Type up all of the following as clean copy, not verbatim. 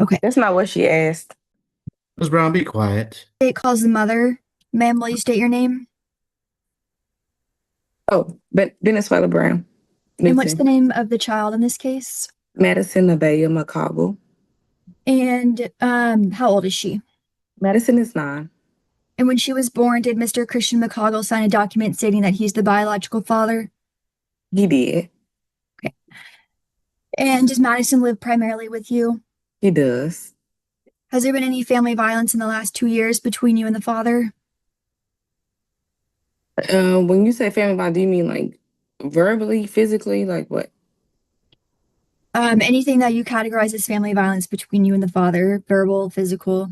Okay. That's not what she asked. Ms. Brown, be quiet. It calls the mother. Ma'am, will you state your name? Oh, but Venezuela Brown, And what's the Newton, name of the child in this case? Madison Abaya McCoggle. And how old is she? Madison is 9. And when she was born, did Mr. Christian McCoggle sign a document stating that he's the biological father? He did. Okay. And does Madison live primarily with you? He does. Has there been any family violence in the last 2 years between you and the father? When you say family bond, do you mean like verbally, physically, like what? Anything that you categorize as family violence between you and the father, verbal, physical,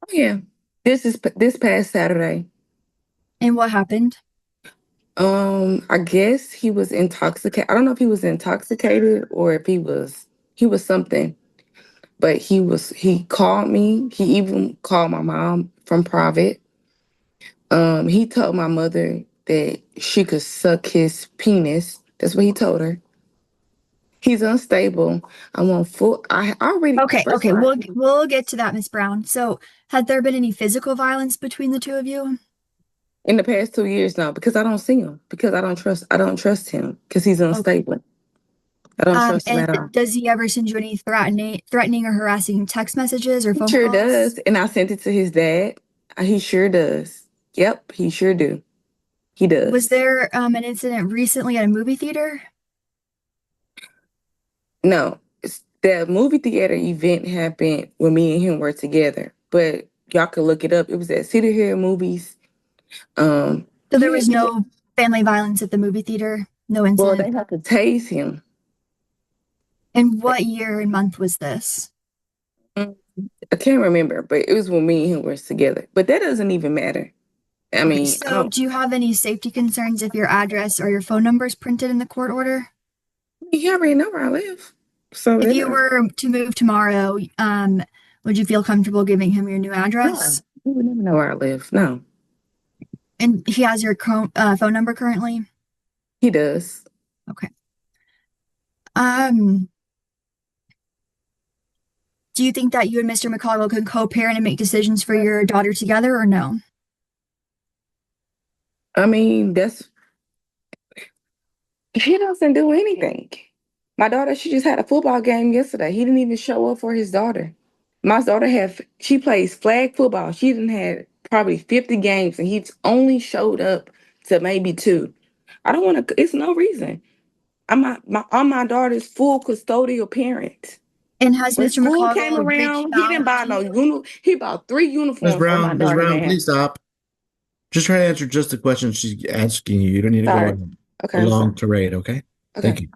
Oh yeah, this past Saturday. and what happened? I guess he was intoxicated. I don't know if he was intoxicated or if he was something. But he called me. He even called my mom from private. He told my mother that she could suck his penis. That's what he told her. He's unstable. I want full. I already Okay, first okay, of all, we'll get to that, Miss Brown. So, had there been any physical violence between the two of you? in the past 2 years now because I don't see him because I don't trust him because he's Okay. unstable. I don't trust him And at all. does he ever send you any threatening or harassing text messages or He phone sure calls? does, and I sent it to his dad. He sure does. Yep, he sure do. He Was does. there an incident recently at a movie theater? No, the movie theater event happened when me and him were together, but y'all could look it up. It was at City Hill Movies. So there Yeah, was no family violence at the movie theater, no well, incident. they have to tase him. And what year and month was this? Mm, I can't remember, but it was when me and him were together. But that doesn't even matter. I Okay, mean, I so don't. do you have any safety concerns if your address or your phone number is printed in the court order? He already know where I live, so If that you were to move tomorrow, would you feel comfortable giving him your new no, address? he would never know where I live. No, And he has your phone number currently? he does. Okay. Um, do you think that you and Mr. McConnell can co-parent and make decisions for your daughter together or no? I mean, that's he doesn't do anything. My daughter, she just had a football game yesterday. He didn't even show up for his daughter. My daughter she plays flag football. She didn't had probably 50 games and he's only showed up to maybe 2. I don't want to, it's no reason. I'm my daughter's full custodial parent. And has When Mr. school came McConnell reached around, he didn't out buy to no you? he bought 3 uniforms for my Ms. daughter to Brown, have. please stop. Just try to answer just the question she's asking you. You don't need to go Sorry. on Okay, a I'm sorry. long tirade, okay? Thank Okay. you.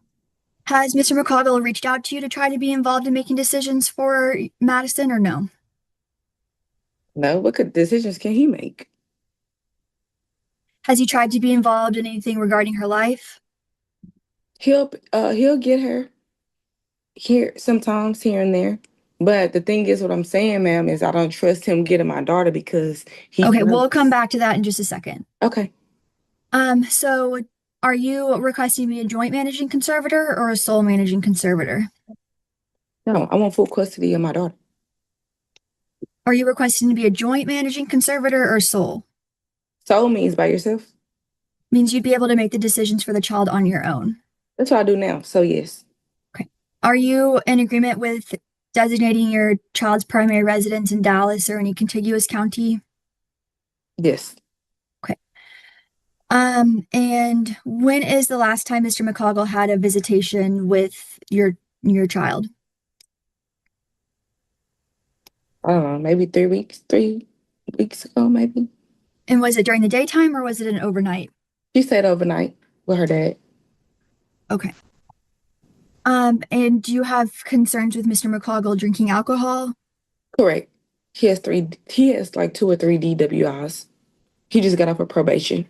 Has Mr. McConnell reached out to you to try to be involved in making decisions for Madison or no? No, what could decisions can he make? Has he tried to be involved in anything regarding her life? He'll get her here sometimes here and there. But the thing is, what I'm saying, ma'am, is I don't trust him getting my daughter because he's Okay, we'll come nervous. back to that in just a second. Okay. So are you requesting to be a joint managing conservator or a sole managing conservator? No, I want full custody of my daughter. Are you requesting to be a joint managing conservator or sole? Soul means by yourself. Means you'd be able to make the decisions for the child on your own. That's what I do now. So yes. Okay. Are you in agreement with designating your child's primary residence in Dallas or any contiguous county? Yes. Okay. And when is the last time Mr. McCoggle had a visitation with your child? I don't know, maybe 3 weeks ago, maybe. And was it during the daytime or was it an overnight? She stayed overnight with her dad. Okay. And do you have concerns with Mr. McCoggle drinking alcohol? Correct. He has like 2 or 3 DWIs. He just got off of probation.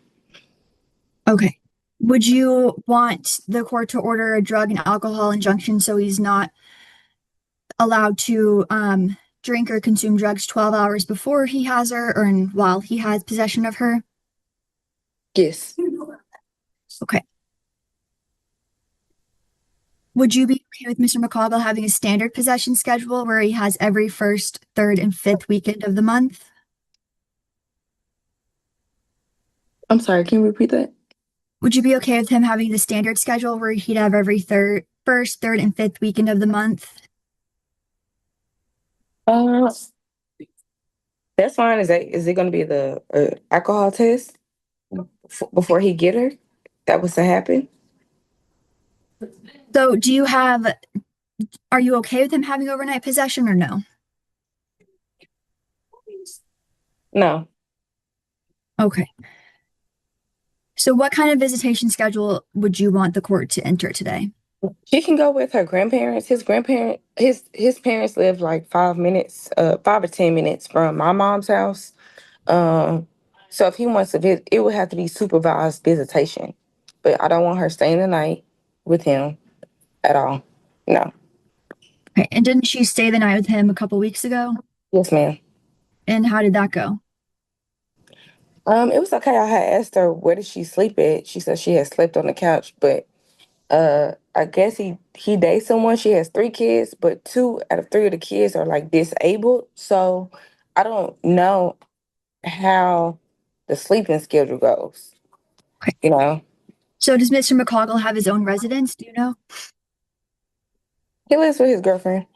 Okay. Would you want the court to order a drug and alcohol injunction so he's not allowed to drink or consume drugs 12 hours before he has her or while he has possession of her? Yes. Okay. Would you be okay with Mr. McCoggle having a standard possession schedule where he has every first, third, and fifth weekend of the month? I'm sorry, can you repeat that? Would you be okay with him having the standard schedule where he'd have every first, third, and fifth weekend of the month? Uh, that's fine. Is it going to be the alcohol test before he get her? That was to happen? So, are you okay with him having overnight possession or no? No. Okay. So, what kind of visitation schedule would you want the court to enter today? She can go with her grandparents. His parents live like 5 minutes, 5 or 10 minutes from my mom's house. Um, so if he wants to visit, it would have to be supervised visitation. But I don't want her staying the night with him at all. No. Okay. And didn't she stay the night with him a couple weeks ago? Yes, ma'am. And how did that go? It was okay. I had asked her where did she sleep at. She said she had slept on the couch, but I guess he dates someone. She has 3 kids, but 2 out of 3 of the kids are like disabled. So I don't know how the sleeping schedule goes. Okay. You know, So, does Mr. McCoggle have his own residence? Do you know? he lives with his girlfriend.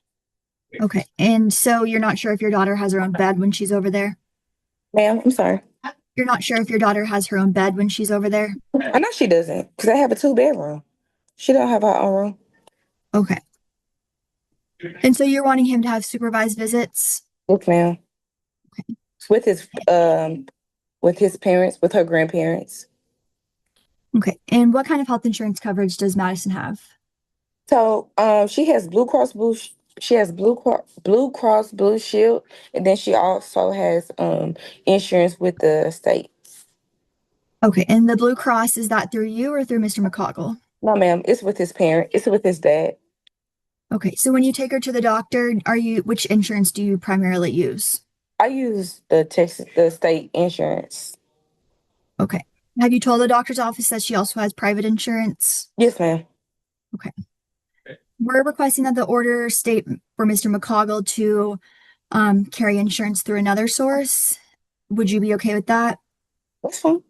Okay. And so, you're not sure if your daughter has her own bed when she's over there? Ma'am, I'm sorry. You're not sure if your daughter has her own bed when she's over there? I know she doesn't because I have a 2 bedroom. She don't have her own room. Okay. And so, you're wanting him to have supervised visits? Yes, ma'am. Okay. With his parents, with her grandparents. Okay. And what kind of health insurance coverage does Madison have? So, she has Blue Cross Blue. She has Blue Cross Blue Shield, and then she also has insurance with the state. Okay. And the Blue Cross, is that through you or through Mr. McCoggle? No, ma'am, it's with his parent. It's with his dad. Okay. So when you take her to the doctor, which insurance do you primarily use? I use the state insurance. Okay. Have you told the doctor's office that she also has private insurance? Yes, ma'am. Okay. We're requesting that the order state for Mr. McCoggle to carry insurance through another source. Would you be okay with that? That's fine.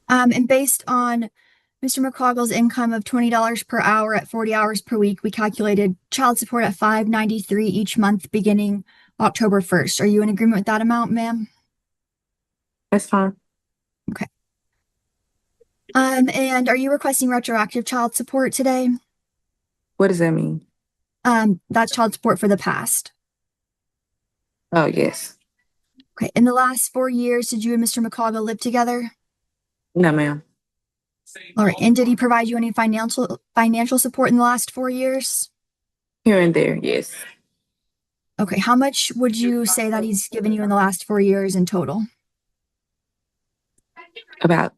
And based on Mr. McCoggle's income of $20 per hour at 40 hours per week, we calculated child support at $593 each month beginning October 1st. Are you in agreement with that amount, ma'am? That's fine. Okay. And are you requesting retroactive child support today? What does that mean? That's child support for the past. Oh, yes. Okay. In the last 4 years, did you and Mr. McCoggle live together? No, ma'am. All right. And did he provide you any financial support in the last 4 years? Here and there, yes. Okay. How much would you say that he's given you in the last 4 years in total? About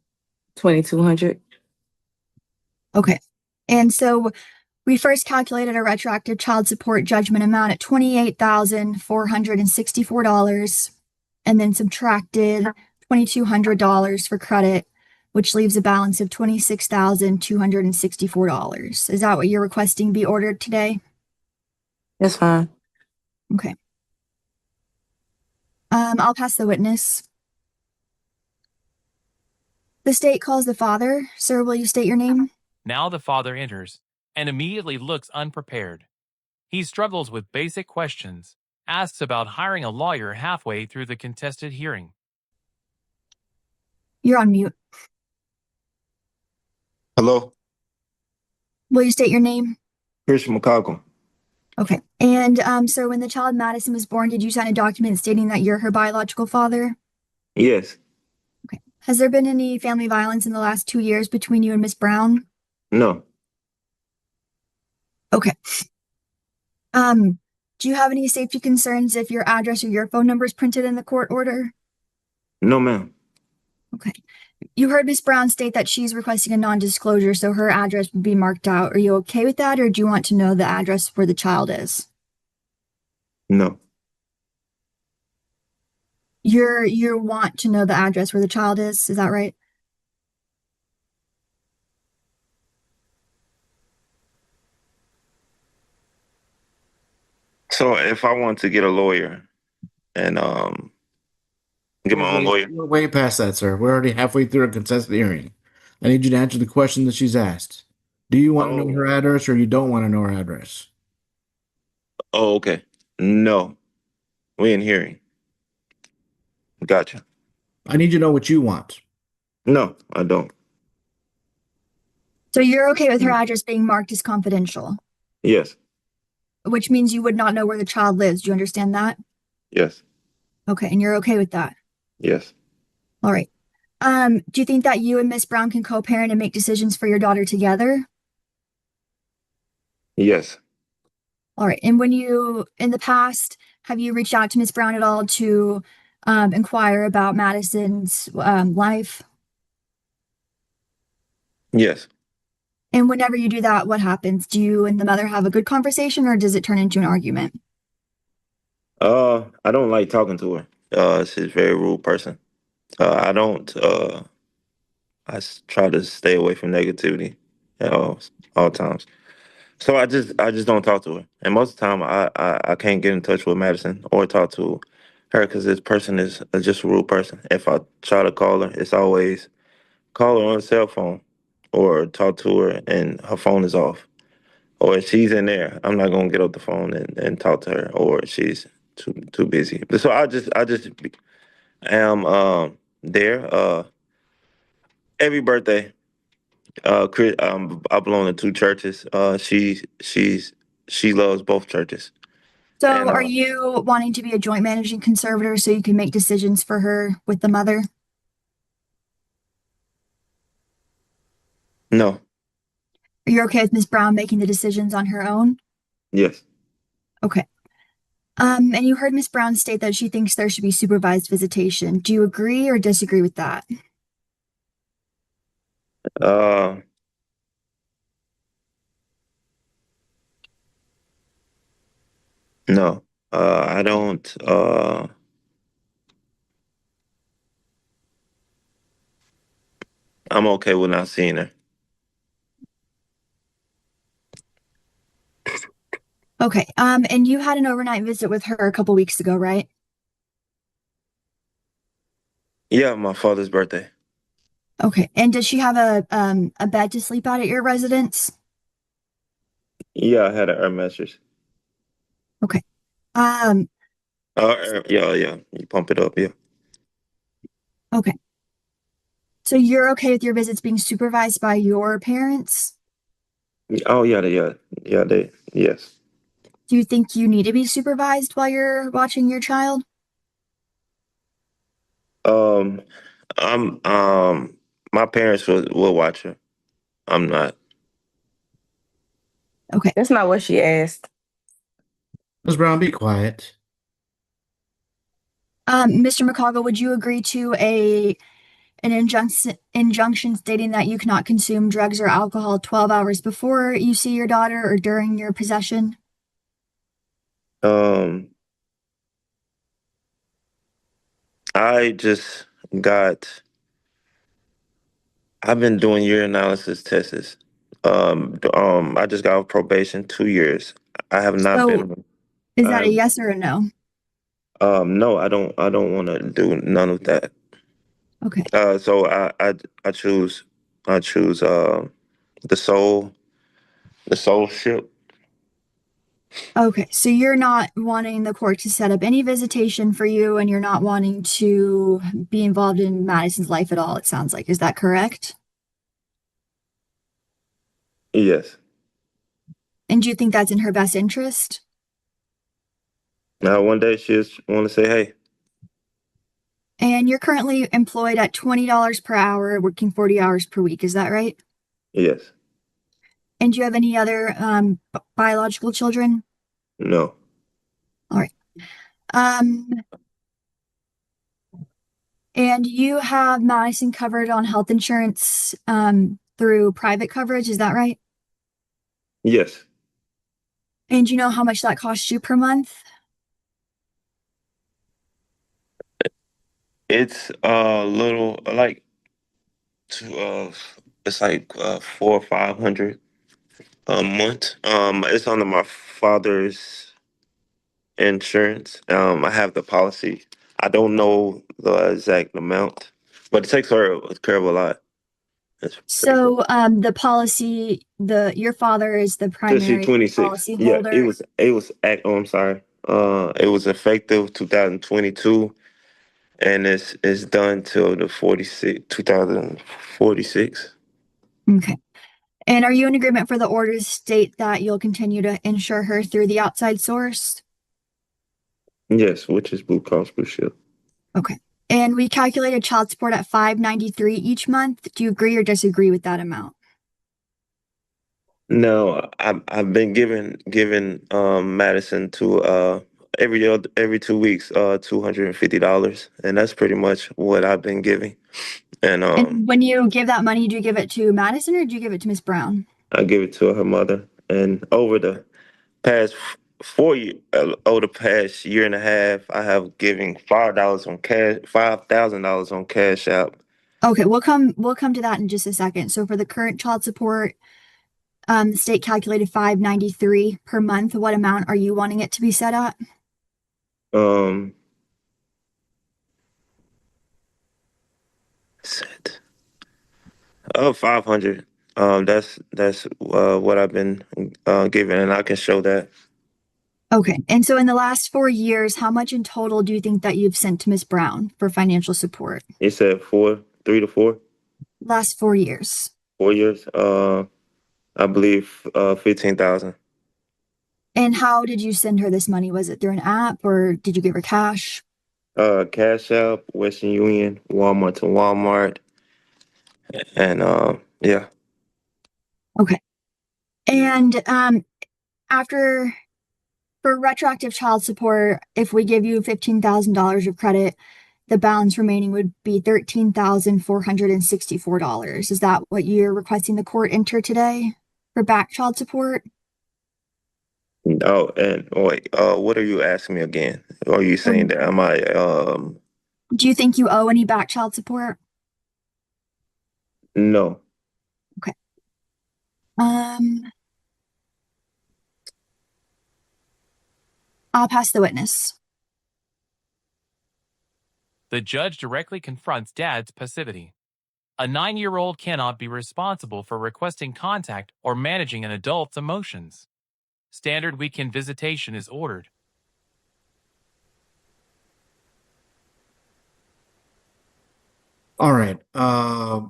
2,200. Okay. And so we first calculated a retroactive child support judgment amount at $28,464 and then subtracted $2,200 for credit, which leaves a balance of $26,264. Is that what you're requesting be ordered today? That's fine. Okay. I'll pass the witness. The state calls the father. Sir, will you state your name? Now the father enters and immediately looks unprepared. He struggles with basic questions, asks about hiring a lawyer halfway through the contested hearing. You're on mute. Hello, Will you state your name? Christian McCoggum. Okay. And sir, when the child Madison was born, did you sign a document stating that you're her biological father? Yes. Okay. Has there been any family violence in the last 2 years between you and Miss Brown? No. Okay. Do you have any safety concerns if your address or your phone number is printed in the court order? No, ma'am. Okay. You heard Miss Brown state that she's requesting a non-disclosure, so her address would be marked out. Are you okay with that, or do you want to know the address where the child is? No. You want to know the address where the child is that right? So if I want to get a lawyer and get my own lawyer, We're way past that, sir. We're already halfway through a contested hearing. I need you to answer the question that she's asked. Do you want to know oh, her address or you don't want to know her address? oh, okay, no, we in hearing. Gotcha. I need you to know what you want. No, I don't. So you're okay with her address being marked as confidential, Yes, which means you would not know where the child lives. Do you understand that? yes, Okay, and you're okay with that. yes, All right. Do you think that you and Miss Brown can co-parent and make decisions for your daughter together? yes. All right. And when you, in the past, have you reached out to Miss Brown at all to inquire about Madison's life? Yes. And whenever you do that, what happens? Do you and the mother have a good conversation or does it turn into an argument? I don't like talking to her. She's a very rude person. I don't. Try to stay away from negativity at all times. So I just don't talk to her. And most of the time, I can't get in touch with Madison or talk to her because this person is just a rude person. If I try to call her, it's always call her on a cell phone or talk to her and her phone is off. Or if she's in there, I'm not gonna get off the phone and talk to her, or she's too busy. So I just am there. Every birthday, I belong to two churches. She loves both churches, So and are you wanting to be a joint managing conservator so you can make decisions for her with the mother? no, Are you okay with Miss Brown making the decisions on her own? yes, Okay. And you heard Miss Brown state that she thinks there should be supervised visitation. Do you agree or disagree with that? uh, no, I don't. I'm okay with not seeing her. Okay. And you had an overnight visit with her a couple weeks ago, right? Yeah, my father's birthday. Okay. And does she have a bed to sleep at your residence? Yeah, I had an air mattress. Okay. Um, Yeah, yeah. You pump it up. Yeah. okay. So you're okay with your visits being supervised by your parents? Oh, yeah, yeah. They yes. Do you think you need to be supervised while you're watching your child? Um, I'm my parents will watch her. I'm not. Okay. That's not what she asked. Ms. Brown, be quiet. Mr. McCoggle, would you agree to an injunction stating that you cannot consume drugs or alcohol 12 hours before you see your daughter or during your possession? Um, I just got. I've been doing year analysis tests. I just got off probation 2 years. I have not So been. is I that a have. yes or a no? No, I don't. I don't want to do none of that. Okay. So I choose. I choose. The soul. The soulship. Okay. So you're not wanting the court to set up any visitation for you and you're not wanting to be involved in Madison's life at all, it sounds like. Is that correct? Yes. And do you think that's in her best interest? Now one day she just want to say, "Hey, And you're currently employed at $20 per hour, working 40 hours per week. Is that right? yes, And do you have any other biological children? no, All right. Um, and you have Madison covered on health insurance through private coverage. Is that right? yes." And do you know how much that costs you per month? It's a little like to it's like 400 or 500 a month. It's under my father's. insurance. I have the policy. I don't know the exact amount, but it takes care of a lot. It's pretty good. So, the policy, your father is the Since she's primary 26. policy Yeah, holder. oh, I'm sorry. It was effective 2022, and it's done till the 2046. Okay. And are you in agreement for the order to state that you'll continue to insure her through the outside source? Yes, which is Blue Cross Blue Shield. Okay. And we calculated child support at $593 each month. Do you agree or disagree with that amount? No, I've been giving Madison to every 2 weeks $250, and that's pretty much what I've been giving. And And when you give that money, do you give it to Madison or do you give it to Miss Brown? I give it to her mother. And over the past 4 year, over the past year and a half, I have given $5,000 on Cash App. Okay, we'll come to that in just a second. So for the current child support, the state calculated $593 per month. What amount are you wanting it to be set at? Um, set 500. That's what I've been given, and I can show that. Okay. And so in the last 4 years, how much in total do you think that you've sent to Miss Brown for financial support? You said 3 to 4, Last 4 years. 4 years. I believe 15,000. And how did you send her this money? Was it through an app or did you give her cash? Cash App, Western Union, Walmart to Walmart, and yeah. Okay. And after for retroactive child support, if we give you $15,000 of credit, the balance remaining would be $13,464. Is that what you're requesting the court enter today for back child support? Oh, and wait, what are you asking me again? Are you saying that am I Do you think you owe any back child support? no. Okay. I'll pass the witness. The judge directly confronts dad's passivity. A 9-year-old cannot be responsible for requesting contact or managing an adult's emotions. Standard weekend visitation is ordered. All right.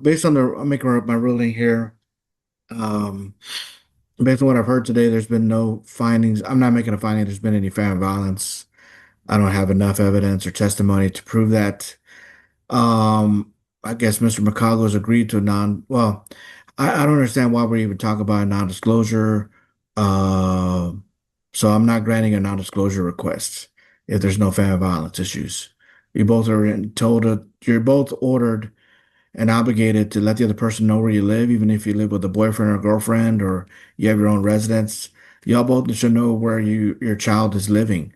Based on I'm making my ruling here. Um, Based on what I've heard today, there's been no findings. I'm not making a finding there's been any family violence. I don't have enough evidence or testimony to prove that. Um, I guess Mr. McCollough agreed to a well, I don't understand why we're even talking about a non-disclosure. Uh, so I'm not granting a non-disclosure request if there's no family violence issues. You both are you're both ordered and obligated to let the other person know where you live, even if you live with a boyfriend or girlfriend or you have your own residence. Y'all both should know where your child is living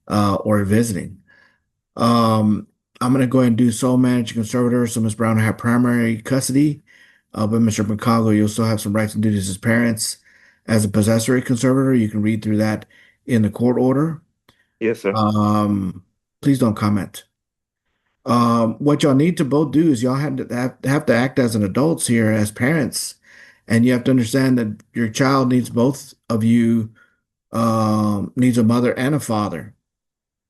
or visiting. I'm going to go ahead and do sole managing conservator, so Ms. Brown will have primary custody. But Mr. McCollough, you'll still have some rights and duties as parents. As a possessory conservator, you can read through that in the court order. Yes, sir. Please don't comment. What y'all need to both do is y'all have to act as an adults here as parents, and you have to understand that your child needs both of you, needs a mother and a father.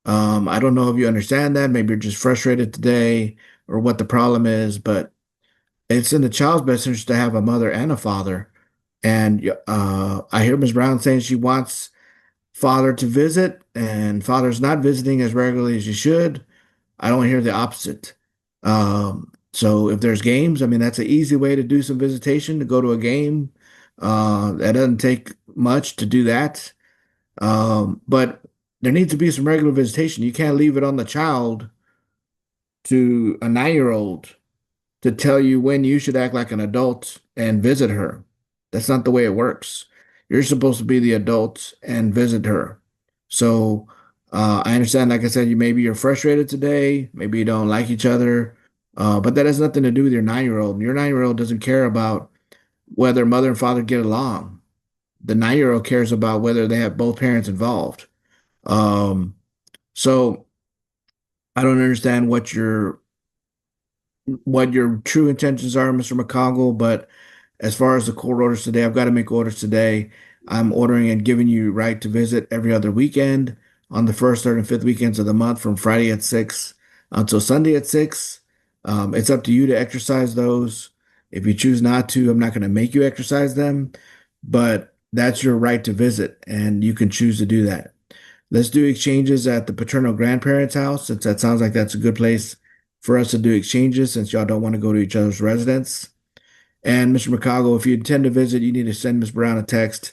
I don't know if you understand that. Maybe you're just frustrated today or what the problem is, but it's in the child's best interest to have a mother and a father. And I hear Ms. Brown saying she wants father to visit, and father's not visiting as regularly as you should. I don't hear the opposite. So if there's games, I mean, that's an easy way to do some visitation, to go to a game. That doesn't take much to do that. But there needs to be some regular visitation. You can't leave it on the child to a 9-year-old to tell you when you should act like an adult and visit her. That's not the way it works. You're supposed to be the adult and visit her. So I understand, like I said, maybe you're frustrated today, maybe you don't like each other, but that has nothing to do with your 9-year-old. Your 9-year-old doesn't care about whether mother and father get along. The 9-year-old cares about whether they have both parents involved. So I don't understand what your true intentions are, Mr. McCongle, but as far as the court orders today, I've got to make orders today. I'm ordering and giving you right to visit every other weekend on the first, third, and fifth weekends of the month from Friday at 6 until Sunday at 6. It's up to you to exercise those. If you choose not to, I'm not going to make you exercise them, but that's your right to visit, and you can choose to do that. Let's do exchanges at the paternal grandparents' house, since that sounds like that's a good place for us to do exchanges, since y'all don't want to go to each other's residence. And Mr. McCoggle, if you intend to visit, you need to send Ms. Brown a text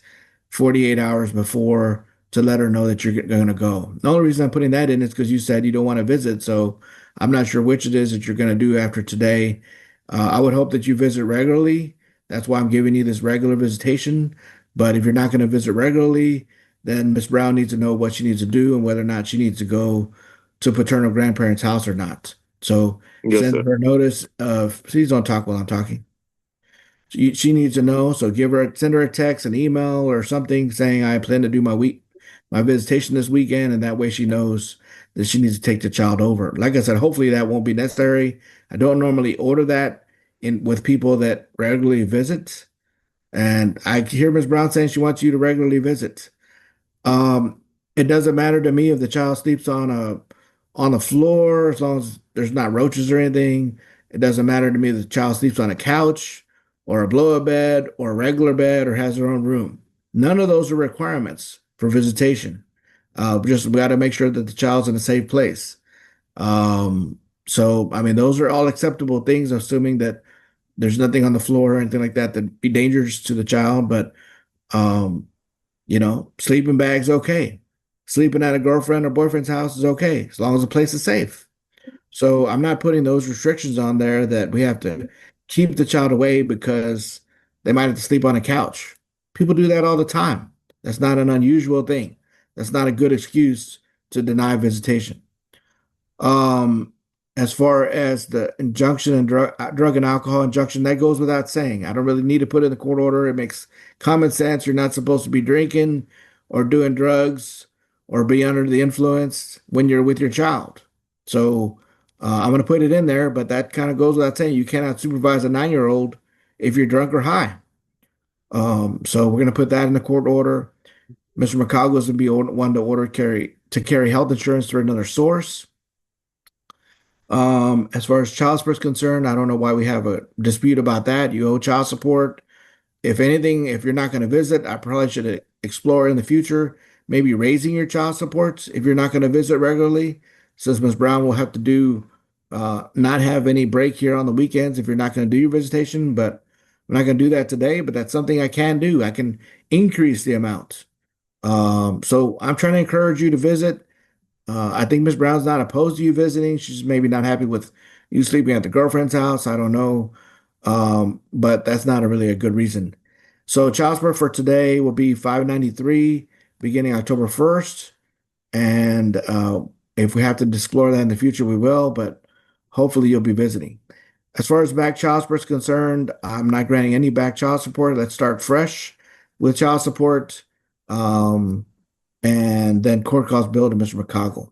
48 hours before to let her know that you're going to go. The only reason I'm putting that in is because you said you don't want to visit. So I'm not sure which it is that you're going to do after today. I would hope that you visit regularly. That's why I'm giving you this regular visitation. But if you're not going to visit regularly, then Ms. Brown needs to know what she needs to do and whether or not she needs to go to paternal grandparents' house or not. So Yes, send sir. her notice of, please don't talk while I'm talking. She needs to know, so send her a text, an email, or something saying I plan to do my visitation this weekend, and that way she knows that she needs to take the child over. Like I said, hopefully that won't be necessary. I don't normally order that in with people that regularly visit, and I hear Ms. Brown saying she wants you to regularly visit. Um, it doesn't matter to me if the child sleeps on the floor as long as there's not roaches or anything. It doesn't matter to me if the child sleeps on a couch or a blow-up bed or a regular bed or has their own room. None of those are requirements for visitation. Just we got to make sure that the child's in a safe place. So I mean, those are all acceptable things, assuming that there's nothing on the floor or anything like that that'd be dangerous to the child. But um, sleeping bag's okay. Sleeping at a girlfriend or boyfriend's house is okay, as long as the place is safe. So I'm not putting those restrictions on there that we have to keep the child away because they might have to sleep on a couch. People do that all the time. That's not an unusual thing. That's not a good excuse to deny visitation. Um, as far as the injunction and drug and alcohol injunction, that goes without saying. I don't really need to put it in the court order. It makes common sense. You're not supposed to be drinking or doing drugs or be under the influence when you're with your child. So I'm going to put it in there, but that kind of goes without saying. You cannot supervise a 9-year-old if you're drunk or high. So we're going to put that in the court order. Mr. McCoggle is going to be one to carry health insurance through another source. As far as child support is concerned, I don't know why we have a dispute about that. You owe child support. If anything, if you're not going to visit, I probably should explore in the future maybe raising your child supports if you're not going to visit regularly, since Ms. Brown will have to not have any break here on the weekends if you're not going to do your visitation. But I'm not going to do that today, but that's something I can do. I can increase the amount. So I'm trying to encourage you to visit. I think Miss Brown's not opposed to you visiting. She's maybe not happy with you sleeping at the girlfriend's house. I don't know. But that's not really a good reason. So child support for today will be $593 beginning October 1st. And if we have to explore that in the future, we will, but hopefully you'll be visiting. As far as back child support is concerned, I'm not granting any back child support. Let's start fresh with child support. And then court costs billed to Mr. McCoggle.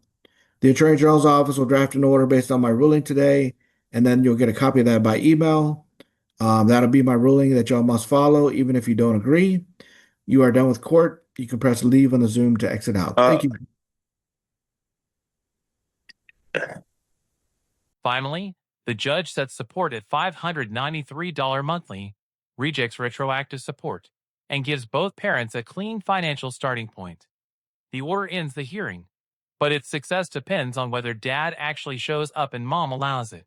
The Attorney General's office will draft an order based on my ruling today, and then you'll get a copy of that by email. That'll be my ruling that y'all must follow, even if you don't agree. You are done with court. You can press leave on the Zoom to exit out. Thank you. Finally, the judge sets support at $593 monthly, rejects retroactive support, and gives both parents a clean financial starting point. The order ends the hearing, but its success depends on whether dad actually shows up and mom allows it.